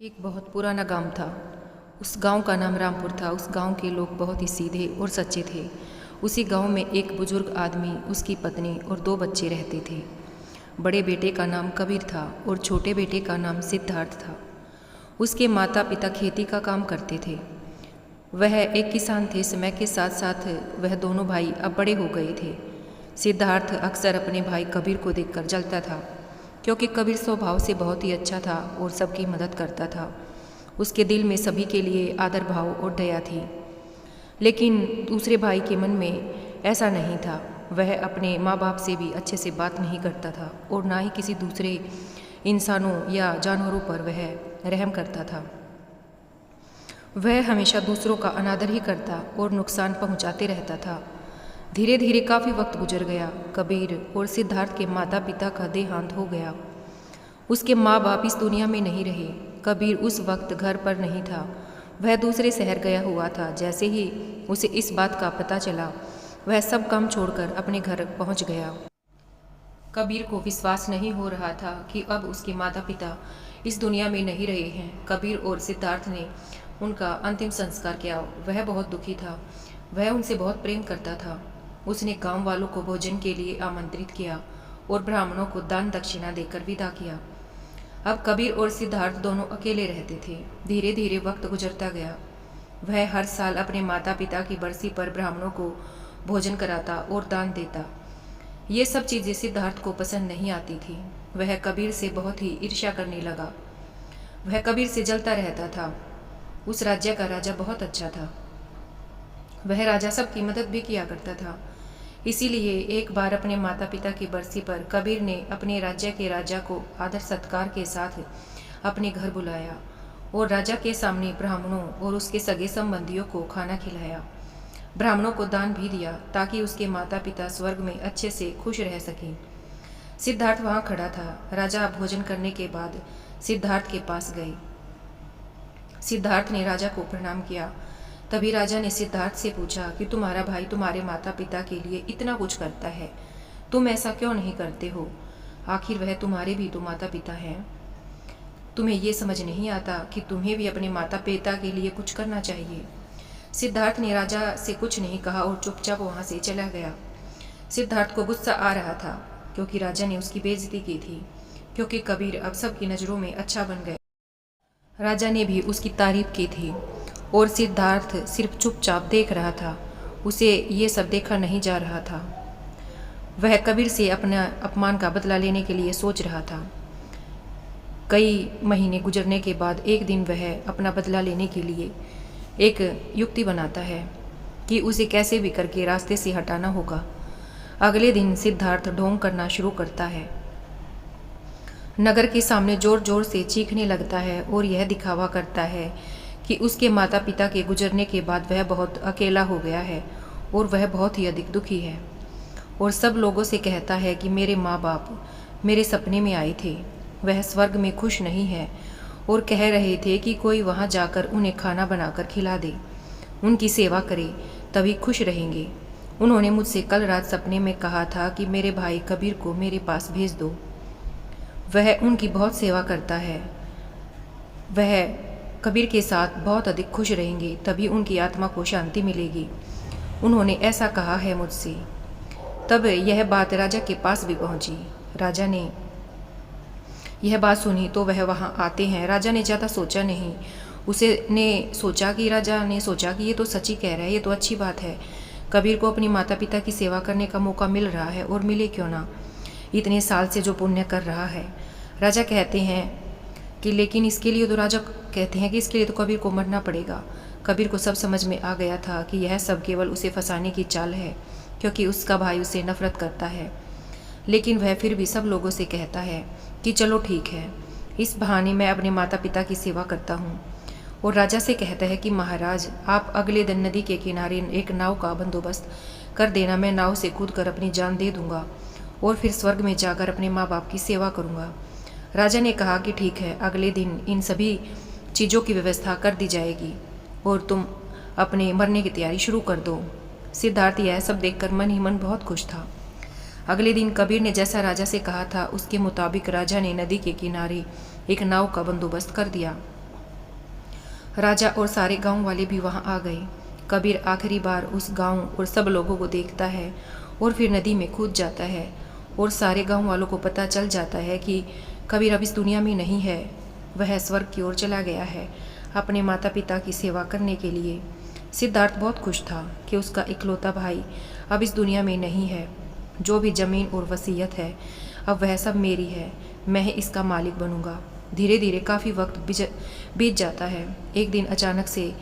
एक बहुत पुराना गांव था। उस गांव का नाम रामपुर था। उस गांव के लोग बहुत ही सीधे और सच्चे थे। उसी गांव में एक बुजुर्ग आदमी, उसकी पत्नी और 2 बच्चे रहते थे। बड़े बेटे का नाम कबीर था और छोटे बेटे का नाम सिद्धार्थ था। उसके माता पिता खेती का काम करते थे। वह एक किसान थे। समय के साथ साथ वह दोनों भाई अब बड़े हो गए थे। सिद्धार्थ अक्सर अपने भाई कबीर को देखकर जलता था, क्योंकि कबीर स्वभाव से बहुत ही अच्छा था और सबकी मदद करता था। उसके दिल में सभी के लिए आदर भाव और दया थी। लेकिन दूसरे भाई के मन में ऐसा नहीं था। वह अपने माँ बाप से भी अच्छे से बात नहीं करता था और ना ही किसी दूसरे इंसानों या जानवरों पर वह रहम करता था। वह हमेशा दूसरों का अनादर ही करता और नुकसान पहुंचाते रहता था। धीरे धीरे काफ़ी वक्त गुजर गया। कबीर और सिद्धार्थ के माता पिता का देहांत हो गया। उसके माँ बाप इस दुनिया में नहीं रहे। कबीर उस वक्त घर पर नहीं था। वह दूसरे शहर गया हुआ था। जैसे ही उसे इस बात का पता चला, वह सब काम छोड़कर अपने घर पहुंच गया। कबीर को विश्वास नहीं हो रहा था कि अब उसके माता पिता इस दुनिया में नहीं रहे हैं। कबीर और सिद्धार्थ ने उनका अंतिम संस्कार किया। वह बहुत दुखी था। वह उनसे बहुत प्रेम करता था। उसने गांव वालों को भोजन के लिए आमंत्रित किया और ब्राह्मणों को दान दक्षिणा देकर विदा किया। अब कबीर और सिद्धार्थ दोनों अकेले रहते थे। धीरे धीरे वक्त गुजरता गया। वह हर साल अपने माता पिता की बरसी पर ब्राह्मणों को भोजन कराता और दान देता। ये सब चीज़ें सिद्धार्थ को पसंद नहीं आती थी। वह कबीर से बहुत ही ईर्ष्या करने लगा। वह कबीर से जलता रहता था। उस राज्य का राजा बहुत अच्छा था। वह राजा सबकी मदद भी किया करता था। इसीलिए एक बार अपने माता पिता की बरसी पर कबीर ने अपने राज्य के राजा को आदर सत्कार के साथ अपने घर बुलाया और राजा के सामने ब्राह्मणों और उसके सगे संबंधियों को खाना खिलाया। ब्राह्मणों को दान भी दिया ताकि उसके माता पिता स्वर्ग में अच्छे से खुश रह सकें। सिद्धार्थ वहाँ खड़ा था। राजा भोजन करने के बाद सिद्धार्थ के पास गए। सिद्धार्थ ने राजा को प्रणाम किया। तभी राजा ने सिद्धार्थ से पूछा कि तुम्हारा भाई तुम्हारे माता पिता के लिए इतना कुछ करता है, तुम ऐसा क्यों नहीं करते हो? आखिर वह तुम्हारे भी तो माता पिता हैं। तुम्हें ये समझ नहीं आता कि तुम्हें भी अपने माता पिता के लिए कुछ करना चाहिए। सिद्धार्थ ने राजा से कुछ नहीं कहा और चुपचाप वहाँ से चला गया। सिद्धार्थ को गुस्सा आ रहा था क्योंकि राजा ने उसकी बेइज्जती की थी, क्योंकि कबीर अब सबकी नज़रों में अच्छा बन गया। राजा ने भी उसकी तारीफ की थी और सिद्धार्थ सिर्फ चुपचाप देख रहा था। उसे ये सब देखा नहीं जा रहा था। वह कबीर से अपना अपमान का बदला लेने के लिए सोच रहा था। कई महीने गुजरने के बाद एक दिन वह अपना बदला लेने के लिए एक युक्ति बनाता है कि उसे कैसे भी करके रास्ते से हटाना होगा। अगले दिन सिद्धार्थ ढोंग करना शुरू करता है। नगर के सामने जोर जोर से चीखने लगता है और यह दिखावा करता है कि उसके माता पिता के गुजरने के बाद वह बहुत अकेला हो गया है और वह बहुत ही अधिक दुखी है। और सब लोगों से कहता है कि मेरे माँ बाप मेरे सपने में आए थे, वह स्वर्ग में खुश नहीं है और कह रहे थे कि कोई वहाँ जाकर उन्हें खाना बनाकर खिला दे, उनकी सेवा करे, तभी खुश रहेंगे। उन्होंने मुझसे कल रात सपने में कहा था कि मेरे भाई कबीर को मेरे पास भेज दो, वह उनकी बहुत सेवा करता है, वह कबीर के साथ बहुत अधिक खुश रहेंगे, तभी उनकी आत्मा को शांति मिलेगी। उन्होंने ऐसा कहा है मुझसे। तब यह बात राजा के पास भी पहुंची। राजा ने यह बात सुनी तो वह वहां आते हैं। राजा ने ज़्यादा सोचा नहीं। राजा ने सोचा कि ये तो सच ही कह रहा है, ये तो अच्छी बात है। कबीर को अपनी माता पिता की सेवा करने का मौका मिल रहा है और मिले क्यों ना, इतने साल से जो पुण्य कर रहा है। राजा कहते हैं कि लेकिन इसके लिए तो राजा कहते हैं कि इसके लिए तो कबीर को मरना पड़ेगा। कबीर को सब समझ में आ गया था कि यह सब केवल उसे फंसाने की चाल है, क्योंकि उसका भाई उसे नफरत करता है। लेकिन वह फिर भी सब लोगों से कहता है कि चलो ठीक है, इस बहाने मैं अपने माता पिता की सेवा करता हूँ। और राजा से कहता है कि महाराज, आप अगले दिन नदी के किनारे एक नाव का बंदोबस्त कर देना। मैं नाव से कूद कर अपनी जान दे दूंगा और फिर स्वर्ग में जाकर अपने माँ बाप की सेवा करूँगा। राजा ने कहा कि ठीक है, अगले दिन इन सभी चीज़ों की व्यवस्था कर दी जाएगी और तुम अपने मरने की तैयारी शुरू कर दो। सिद्धार्थ यह सब देखकर मन ही मन बहुत खुश था। अगले दिन कबीर ने जैसा राजा से कहा था उसके मुताबिक राजा ने नदी के किनारे एक नाव का बंदोबस्त कर दिया। राजा और सारे गांव वाले भी वहां आ गए। कबीर आखिरी बार उस गांव और सब लोगों को देखता है और फिर नदी में कूद जाता है और सारे गांव वालों को पता चल जाता है कि कबीर अब इस दुनिया में नहीं है, वह स्वर्ग की ओर चला गया है अपने माता पिता की सेवा करने के लिए। सिद्धार्थ बहुत खुश था कि उसका इकलौता भाई अब इस दुनिया में नहीं है। जो भी जमीन और वसीयत है अब वह सब मेरी है, मैं ही इसका मालिक बनूंगा। धीरे धीरे काफ़ी वक्त बीत जाता है। एक दिन अचानक से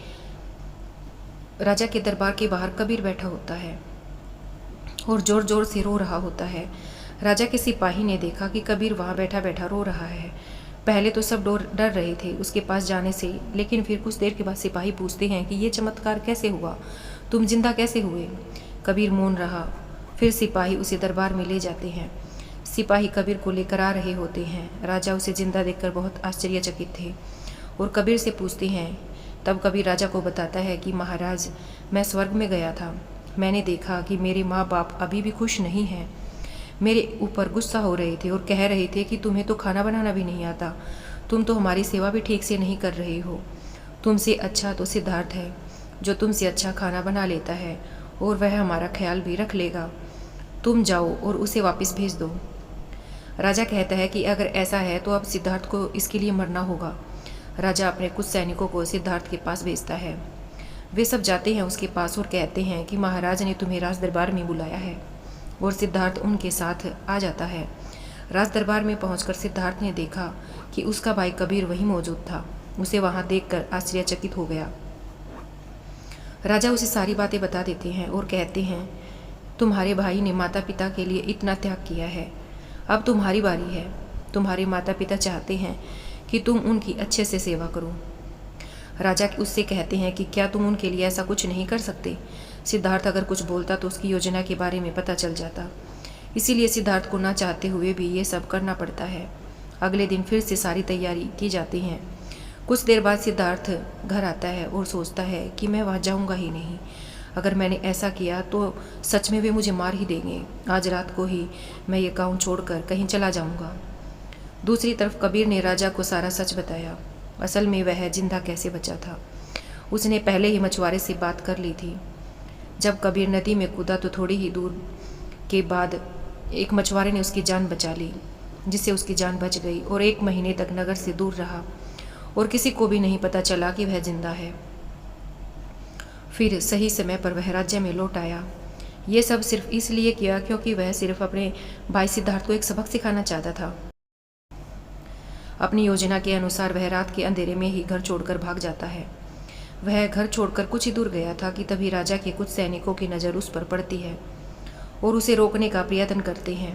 राजा के दरबार के बाहर कबीर बैठा होता है और जोर जोर से रो रहा होता है। राजा के सिपाही ने देखा कि कबीर वहाँ बैठा बैठा रो रहा है। पहले तो सब डर रहे थे उसके पास जाने से, लेकिन फिर कुछ देर के बाद सिपाही पूछते हैं कि ये चमत्कार कैसे हुआ, तुम जिंदा कैसे हुए। कबीर मौन रहा। फिर सिपाही उसे दरबार में ले जाते हैं। सिपाही कबीर को लेकर आ रहे होते हैं। राजा उसे जिंदा देखकर बहुत आश्चर्यचकित थे और कबीर से पूछते हैं। तब कबीर राजा को बताता है कि महाराज, मैं स्वर्ग में गया था, मैंने देखा कि मेरे माँ बाप अभी भी खुश नहीं हैं, मेरे ऊपर गुस्सा हो रहे थे और कह रहे थे कि तुम्हें तो खाना बनाना भी नहीं आता, तुम तो हमारी सेवा भी ठीक से नहीं कर रहे हो। तुमसे अच्छा तो सिद्धार्थ है जो तुमसे अच्छा खाना बना लेता है और वह हमारा ख्याल भी रख लेगा। तुम जाओ और उसे वापस भेज दो। राजा कहता है कि अगर ऐसा है तो अब सिद्धार्थ को इसके लिए मरना होगा। राजा अपने कुछ सैनिकों को सिद्धार्थ के पास भेजता है। वे सब जाते हैं उसके पास और कहते हैं कि महाराज ने तुम्हें राज दरबार में बुलाया है, और सिद्धार्थ उनके साथ आ जाता है। राज दरबार में पहुंचकर सिद्धार्थ ने देखा कि उसका भाई कबीर वहीं मौजूद था। उसे वहां देखकर आश्चर्यचकित हो गया। राजा उसे सारी बातें बता देते हैं और कहते हैं, तुम्हारे भाई ने माता पिता के लिए इतना त्याग किया है, अब तुम्हारी बारी है। तुम्हारे माता पिता चाहते हैं कि तुम उनकी अच्छे से सेवा करो। राजा उससे कहते हैं कि क्या तुम उनके लिए ऐसा कुछ नहीं कर सकते। सिद्धार्थ अगर कुछ बोलता तो उसकी योजना के बारे में पता चल जाता, इसीलिए सिद्धार्थ को ना चाहते हुए भी ये सब करना पड़ता है। अगले दिन फिर से सारी तैयारी की जाती है। कुछ देर बाद सिद्धार्थ घर आता है और सोचता है कि मैं वहाँ जाऊँगा ही नहीं। अगर मैंने ऐसा किया तो सच में वे मुझे मार ही देंगे। आज रात को ही मैं ये गाँव छोड़कर कहीं चला जाऊँगा। दूसरी तरफ कबीर ने राजा को सारा सच बताया। असल में वह जिंदा कैसे बचा था, उसने पहले ही मछुआरे से बात कर ली थी। जब कबीर नदी में कूदा तो थोड़ी ही दूर के बाद एक मछुआरे ने उसकी जान बचा ली, जिससे उसकी जान बच गई और 1 महीने तक नगर से दूर रहा और किसी को भी नहीं पता चला कि वह जिंदा है। फिर सही समय पर वह राज्य में लौट आया। ये सब सिर्फ इसलिए किया क्योंकि वह सिर्फ अपने भाई सिद्धार्थ को एक सबक सिखाना चाहता था। अपनी योजना के अनुसार वह रात के अंधेरे में ही घर छोड़कर भाग जाता है। वह घर छोड़कर कुछ ही दूर गया था कि तभी राजा के कुछ सैनिकों की नज़र उस पर पड़ती है और उसे रोकने का प्रयत्न करते हैं।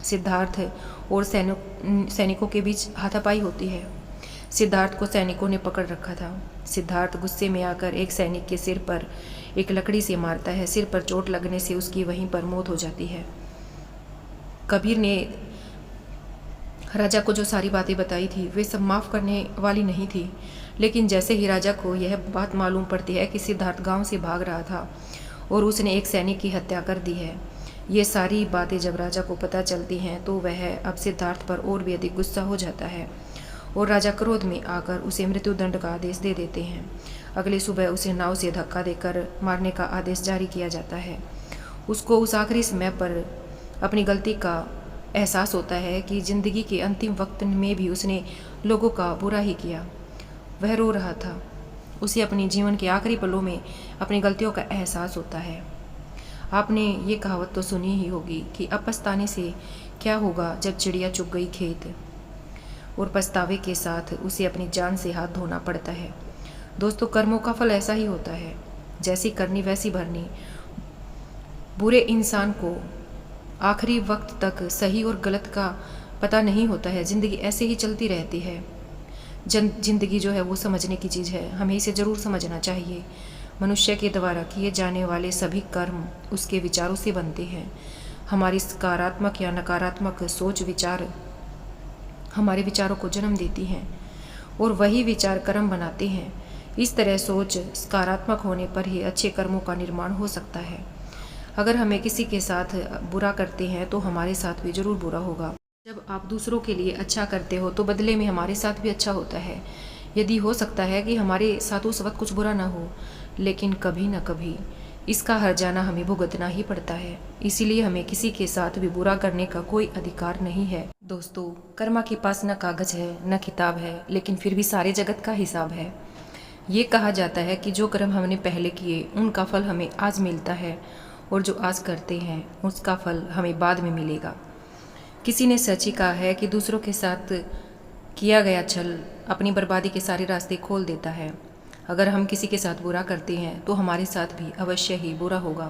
सिद्धार्थ और सैनिकों के बीच हाथापाई होती है। सिद्धार्थ को सैनिकों ने पकड़ रखा था। सिद्धार्थ गुस्से में आकर एक सैनिक के सिर पर एक लकड़ी से मारता है। सिर पर चोट लगने से उसकी वहीं पर मौत हो जाती है। कबीर ने राजा को जो सारी बातें बताई थी वे सब माफ़ करने वाली नहीं थी, लेकिन जैसे ही राजा को यह बात मालूम पड़ती है कि सिद्धार्थ गांव से भाग रहा था और उसने एक सैनिक की हत्या कर दी है, ये सारी बातें जब राजा को पता चलती हैं तो वह अब सिद्धार्थ पर और भी अधिक गुस्सा हो जाता है और राजा क्रोध में आकर उसे मृत्युदंड का आदेश दे देते हैं। अगली सुबह उसे नाव से धक्का देकर मारने का आदेश जारी किया जाता है। उसको उस आखिरी समय पर अपनी गलती का एहसास होता है कि ज़िंदगी के अंतिम वक्त में भी उसने लोगों का बुरा ही किया। वह रो रहा था। उसे अपने जीवन के आखिरी पलों में अपनी गलतियों का एहसास होता है। आपने ये कहावत तो सुनी ही होगी कि अब पछताने से क्या होगा जब चिड़िया चुग गई खेत, और पछतावे के साथ उसे अपनी जान से हाथ धोना पड़ता है। दोस्तों, कर्मों का फल ऐसा ही होता है, जैसी करनी वैसी भरनी। बुरे इंसान को आखिरी वक्त तक सही और गलत का पता नहीं होता है। ज़िंदगी ऐसे ही चलती रहती है। ज़िंदगी जो है वो समझने की चीज़ है, हमें इसे ज़रूर समझना चाहिए। मनुष्य के द्वारा किए जाने वाले सभी कर्म उसके विचारों से बनते हैं। हमारी सकारात्मक या नकारात्मक सोच विचार हमारे विचारों को जन्म देती हैं और वही विचार कर्म बनाते हैं। इस तरह सोच सकारात्मक होने पर ही अच्छे कर्मों का निर्माण हो सकता है। अगर हमें किसी के साथ बुरा करते हैं तो हमारे साथ भी ज़रूर बुरा होगा। जब आप दूसरों के लिए अच्छा करते हो तो बदले में हमारे साथ भी अच्छा होता है। यदि हो सकता है कि हमारे साथ उस वक्त कुछ बुरा ना हो, लेकिन कभी ना कभी इसका हर्जाना हमें भुगतना ही पड़ता है। इसीलिए हमें किसी के साथ भी बुरा करने का कोई अधिकार नहीं है। दोस्तों, कर्मा के पास न कागज है न किताब है, लेकिन फिर भी सारे जगत का हिसाब है। ये कहा जाता है कि जो कर्म हमने पहले किए उनका फल हमें आज मिलता है, और जो आज करते हैं उसका फल हमें बाद में मिलेगा। किसी ने सच ही कहा है कि दूसरों के साथ किया गया छल अपनी बर्बादी के सारे रास्ते खोल देता है। अगर हम किसी के साथ बुरा करते हैं तो हमारे साथ भी अवश्य ही बुरा होगा।